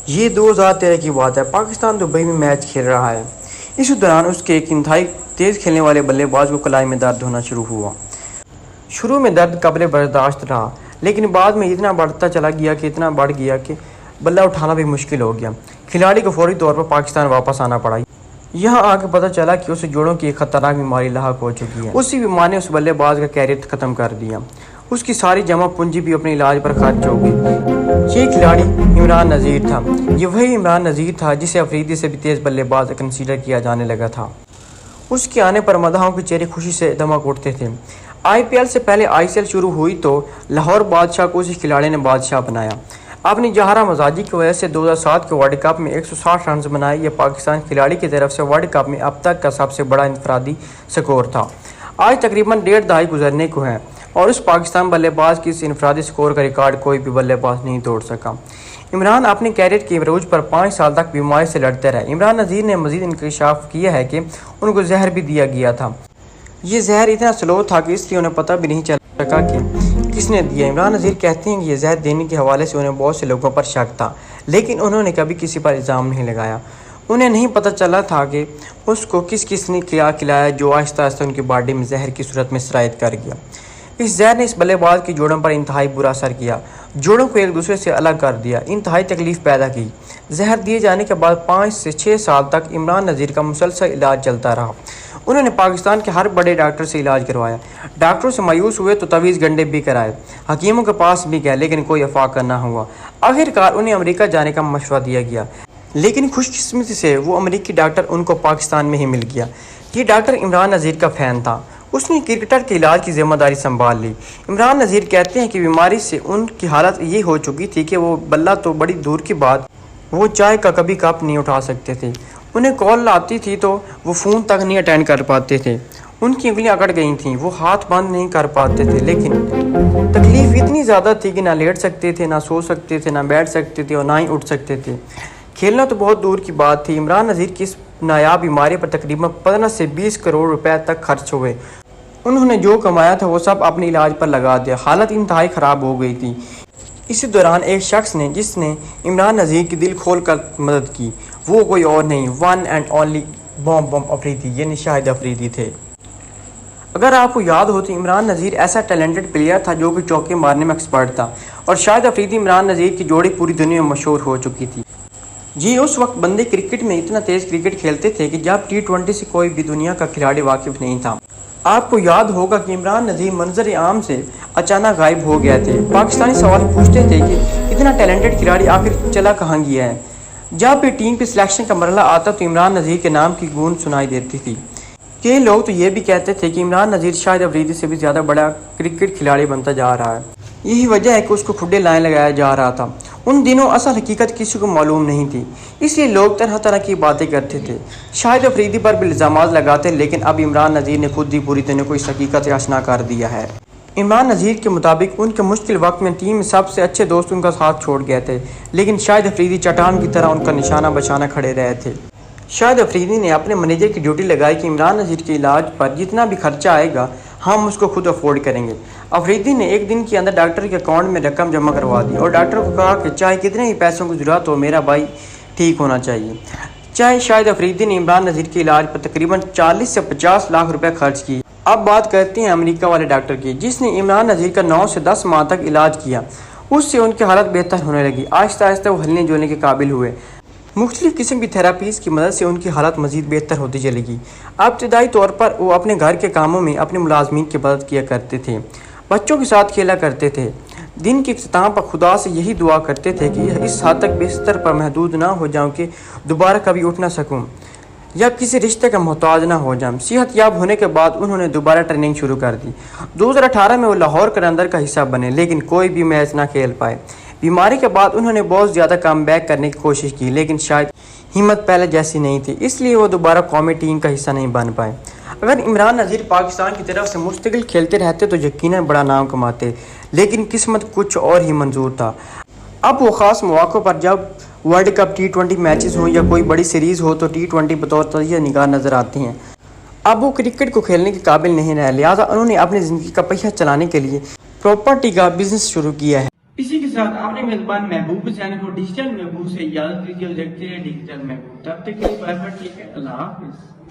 یہ 2013 کی بات ہے، پاکستان دبئی میں میچ کھیل رہا ہے۔ اس دوران اس کے ایک انتہائی تیز کھیلنے والے بلے باز کو کلائی میں درد ہونا شروع ہوا۔ شروع میں درد قابل برداشت رہا، لیکن بعد میں اتنا بڑھ گیا کہ بلہ اٹھانا بھی مشکل ہو گیا۔ کھلاڑی کو فوری طور پر پاکستان واپس آنا پڑا۔ یہاں آ کے پتہ چلا کہ اسے جوڑوں کی ایک خطرناک بیماری لاحق ہو چکی ہے۔ اسی بیماری نے اس بلے باز کا کیریئر ختم کر دیا۔ اس کی ساری جمع پونجی بھی اپنے علاج پر خرچ ہو گئی۔ یہ کھلاڑی عمران نذیر تھا۔ یہ وہی عمران نذیر تھا جسے افریدی سے بھی تیز بلے باز کنسیڈر کیا جانے لگا تھا۔ اس کے آنے پر مداحوں کے چہرے خوشی سے دمک اٹھتے تھے۔ IPL سے پہلے ICL شروع ہوئی تو لاہور بادشاہ کو اسی کھلاڑی نے بادشاہ بنایا۔ اپنی جوہرہ مزاجی کی وجہ سے 2007 کے ورلڈ کپ میں 160 رنز بنائے۔ یہ پاکستان کھلاڑی کی طرف سے ورلڈ کپ میں اب تک کا سب سے بڑا انفرادی سکور تھا۔ آج تقریباً 1.5 دہائی گزرنے کو ہے اور اس پاکستان بلے باز کی اس انفرادی سکور کا ریکارڈ کوئی بھی بلے باز نہیں توڑ سکا۔ عمران اپنے کیریئر کے عروج پر 5 سال تک بیماری سے لڑتے رہے۔ عمران نذیر نے مزید انکشاف کیا ہے کہ ان کو زہر بھی دیا گیا تھا۔ یہ زہر اتنا سلو تھا کہ اس لیے انہیں پتہ بھی نہیں چل سکا کہ کس نے دیا۔ عمران نذیر کہتے ہیں کہ یہ زہر دینے کے حوالے سے انہیں بہت سے لوگوں پر شک تھا، لیکن انہوں نے کبھی کسی پر الزام نہیں لگایا۔ انہیں نہیں پتہ چلا تھا کہ اس کو کس نے کھلایا جو آہستہ آہستہ ان کی باڈی میں زہر کی صورت میں سرایت کر گیا۔ اس زہر نے اس بلے باز کی جوڑوں پر انتہائی برا اثر کیا، جوڑوں کو ایک دوسرے سے الگ کر دیا، انتہائی تکلیف پیدا کی۔ زہر دیے جانے کے بعد 5 سے 6 سال تک عمران نذیر کا مسلسل علاج چلتا رہا۔ انہوں نے پاکستان کے ہر بڑے ڈاکٹر سے علاج کروایا، ڈاکٹروں سے مایوس ہوئے تو تویز گنڈے بھی کرائے، حکیموں کے پاس بھی گئے، لیکن کوئی افاقہ نہ ہوا۔ آخرکار انہیں امریکہ جانے کا مشورہ دیا گیا، لیکن خوش قسمتی سے وہ امریکی ڈاکٹر ان کو پاکستان میں ہی مل گیا۔ یہ ڈاکٹر عمران نذیر کا فین تھا۔ اس نے کرکٹر کے علاج کی ذمہ داری سنبھال لی۔ عمران نذیر کہتے ہیں کہ بیماری سے ان کی حالت یہ ہو چکی تھی کہ وہ بلہ تو بڑی دور کی بات، وہ چائے کا کبھی کپ نہیں اٹھا سکتے تھے۔ انہیں کال آتی تھی تو وہ فون تک نہیں اٹینڈ کر پاتے تھے۔ ان کی انگلیاں اکڑ گئی تھیں، وہ ہاتھ بند نہیں کر پاتے تھے، لیکن تکلیف اتنی زیادہ تھی کہ نہ لیٹ سکتے تھے، نہ سو سکتے تھے، نہ بیٹھ سکتے تھے اور نہ ہی اٹھ سکتے تھے۔ کھیلنا تو بہت دور کی بات تھی۔ عمران نذیر کی اس نایاب بیماری پر تقریباً 15 سے 20 کروڑ روپے تک خرچ ہوئے۔ انہوں نے جو کمایا تھا وہ سب اپنے علاج پر لگا دیا۔ حالت انتہائی خراب ہو گئی تھی۔ اسی دوران ایک شخص نے جس نے عمران نذیر کی دل کھول کر مدد کی، وہ کوئی اور نہیں، ون اینڈ اونلی بم افریدی یعنی شاہد افریدی تھے۔ اگر آپ کو یاد ہو تو عمران نذیر ایسا ٹیلنٹڈ پلیئر تھا جو کہ چوکے مارنے میں ایکسپرٹ تھا، اور شاہد افریدی عمران نذیر کی جوڑی پوری دنیا میں مشہور ہو چکی تھی۔ جی اس وقت بندے کرکٹ میں اتنا تیز کرکٹ کھیلتے تھے کہ جب T20 سے کوئی بھی دنیا کا کھلاڑی واقف نہیں تھا۔ آپ کو یاد ہوگا کہ عمران نذیر منظر عام سے اچانک غائب ہو گئے تھے۔ پاکستانی سوال پوچھتے تھے کہ اتنا ٹیلنٹڈ کھلاڑی آخر چلا کہاں گیا ہے۔ جب بھی ٹیم پہ سلیکشن کا مرحلہ آتا تو عمران نذیر کے نام کی گونج سنائی دیتی تھی۔ کئی لوگ تو یہ بھی کہتے تھے کہ عمران نذیر شاہد افریدی سے بھی زیادہ بڑا کرکٹ کھلاڑی بنتا جا رہا ہے۔ یہی وجہ ہے کہ اس کو کھڈے لائن لگایا جا رہا تھا۔ ان دنوں اصل حقیقت کسی کو معلوم نہیں تھی، اس لیے لوگ طرح طرح کی باتیں کرتے تھے، شاہد افریدی پر بھی الزامات لگاتے، لیکن اب عمران نذیر نے خود ہی پوری دنیا کو اس حقیقت سے آشنا کر دیا ہے۔ عمران نذیر کے مطابق ان کے مشکل وقت میں ٹیم میں سب سے اچھے دوست ان کا ساتھ چھوڑ گئے تھے، لیکن شاہد افریدی چٹان کی طرح ان کا نشانہ بچانا کھڑے رہے تھے۔ شاہد افریدی نے اپنے مینیجر کی ڈیوٹی لگائی کہ عمران نذیر کے علاج پر جتنا بھی خرچہ آئے گا ہم اس کو خود افورڈ کریں گے۔ افریدی نے ایک دن کے اندر ڈاکٹر کے اکاؤنٹ میں رقم جمع کروا دی اور ڈاکٹر کو کہا کہ چاہے کتنے ہی پیسوں کی ضرورت ہو میرا بھائی ٹھیک ہونا چاہیے۔ چاہے شاہد افریدی نے عمران نذیر کے علاج پر تقریباً 40 سے 50 لاکھ روپے خرچ کیے۔ اب بات کرتے ہیں امریکہ والے ڈاکٹر کی، جس نے عمران نذیر کا 9 سے 10 ماہ تک علاج کیا۔ اس سے ان کی حالت بہتر ہونے لگی، آہستہ آہستہ وہ ہلنے جلنے کے قابل ہوئے۔ مختلف قسم کی تھراپیز کی مدد سے ان کی حالت مزید بہتر ہوتی چلی گئی۔ ابتدائی طور پر وہ اپنے گھر کے کاموں میں اپنے ملازمین کی مدد کیا کرتے تھے، بچوں کے ساتھ کھیلا کرتے تھے۔ دن کے اختتام پر خدا سے یہی دعا کرتے تھے کہ اس حد تک بستر پر محدود نہ ہو جاؤں کہ دوبارہ کبھی اٹھ نہ سکوں یا کسی رشتے کا محتاج نہ ہو جاؤں۔ صحت یاب ہونے کے بعد انہوں نے دوبارہ ٹریننگ شروع کر دی۔ 2018 میں وہ لاہور قلندر کا حصہ بنے، لیکن کوئی بھی میچ نہ کھیل پائے۔ بیماری کے بعد انہوں نے بہت زیادہ کم بیک کرنے کی کوشش کی، لیکن شاید ہمت پہلے جیسی نہیں تھی، اس لیے وہ دوبارہ قومی ٹیم کا حصہ نہیں بن پائے۔ اگر عمران نذیر پاکستان کی طرف سے مستقل کھیلتے رہتے تو یقیناً بڑا نام کماتے، لیکن قسمت کچھ اور ہی منظور تھا۔ اب وہ خاص مواقع پر جب ورلڈ کپ T20 میچز ہوں یا کوئی بڑی سیریز ہو تو T20 بطور تجزیہ نگار نظر آتے ہیں۔ اب وہ کرکٹ کو کھیلنے کے قابل نہیں رہے، لہٰذا انہوں نے اپنی زندگی کا پہیہ چلانے کے لیے پراپرٹی کا بزنس شروع کیا ہے۔ اسی کے ساتھ اپنے میزبان محبوب چینل کو ڈیجیٹل محبوب سے اجازت دیجیے اور دیکھتے رہے ڈیجیٹل محبوب. تب تک کے لیے بائے بائے. ٹھیک ہے, اللہ حافظ.